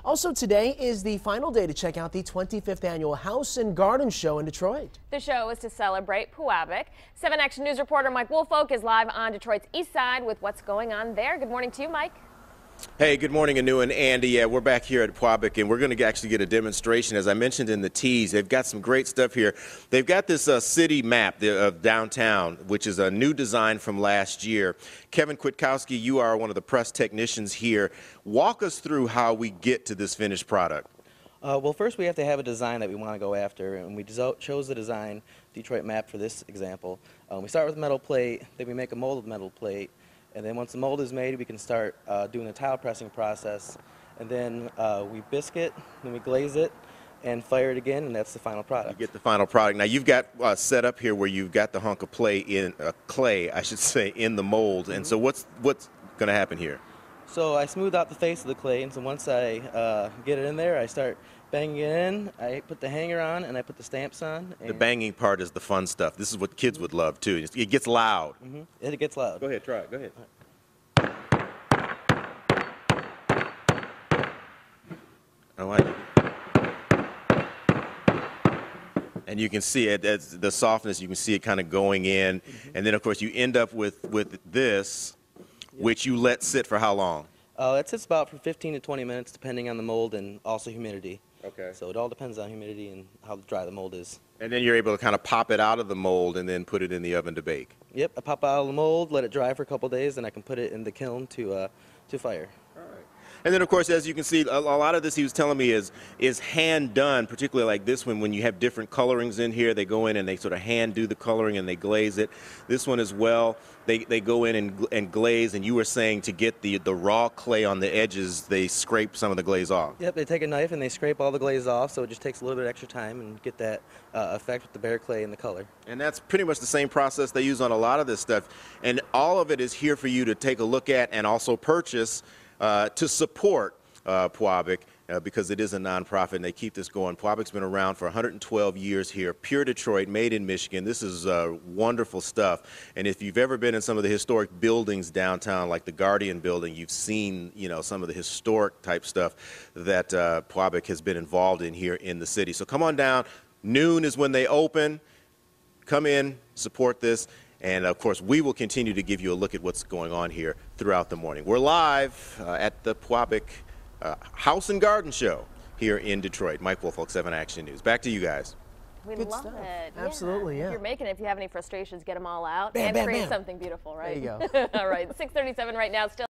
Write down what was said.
Also, today is the final day to check out the 25th annual House and Garden Show in Detroit. The show is to celebrate Pewabic. 7 Action News reporter Mike Woolfolk is live on Detroit's east side with what's going on there. Good morning to you, Mike. Hey, good morning, Anu and Andy. Yeah, we're back here at Pewabic, and we're going to actually get a demonstration. As I mentioned in the tease, they've got some great stuff here. They've got this city map of downtown, which is a new design from last year. Kevin Kwiatkowski, you are one of the press technicians here. Walk us through how we get to this finished product. Well, first we have to have a design that we want to go after, and we chose the design Detroit map for this example. We start with metal plate, then we make a mold of metal plate. And then once the mold is made, we can start doing the tile pressing process. And then we biscuit, then we glaze it, and fire it again, and that's the final product. You get the final product. Now you've got set up here where you've got the hunk of clay, I should say, in the mold. And so what's going to happen here? So I smooth out the face of the clay, and so once I get it in there, I start banging it in. I put the hanger on, and I put the stamps on. The banging part is the fun stuff. This is what kids would love, too. It gets loud. It gets loud. Go ahead, try it. Go ahead. I like it. And you can see it, the softness, you can see it kind of going in. And then, of course, you end up with this, which you let sit for how long? It sits about for 15 to 20 minutes, depending on the mold and also humidity. Okay. So it all depends on humidity and how dry the mold is. And then you're able to kind of pop it out of the mold and then put it in the oven to bake. Yep, I pop out of the mold, let it dry for a couple days, and I can put it in the kiln to fire. All right. And then, of course, as you can see, a lot of this he was telling me is hand done, particularly like this one. When you have different colorings in here, they go in and they sort of hand do the coloring and they glaze it. This one as well, they go in and glaze. And you were saying to get the raw clay on the edges, they scrape some of the glaze off. Yep, they take a knife and they scrape all the glaze off, so it just takes a little bit extra time and get that effect with the bare clay and the color. And that's pretty much the same process they use on a lot of this stuff. And all of it is here for you to take a look at and also purchase to support Pewabic, because it is a nonprofit and they keep this going. Pewabic's been around for 112 years here, pure Detroit, made in Michigan. This is wonderful stuff. And if you've ever been in some of the historic buildings downtown, like the Guardian building, you've seen, you know, some of the historic type stuff that Pewabic has been involved in here in the city. So come on down. Noon is when they open. Come in, support this. And, of course, we will continue to give you a look at what's going on here throughout the morning. We're live at the Pewabic House and Garden Show here in Detroit. Mike Woolfolk, 7 Action News. Back to you guys. We Good love stuff. it. Absolutely, yeah. If you're making it, if you have any frustrations, get them all out Bam, and bam, create bam. something beautiful, right? There you go. All right, 6:37 right now. Still.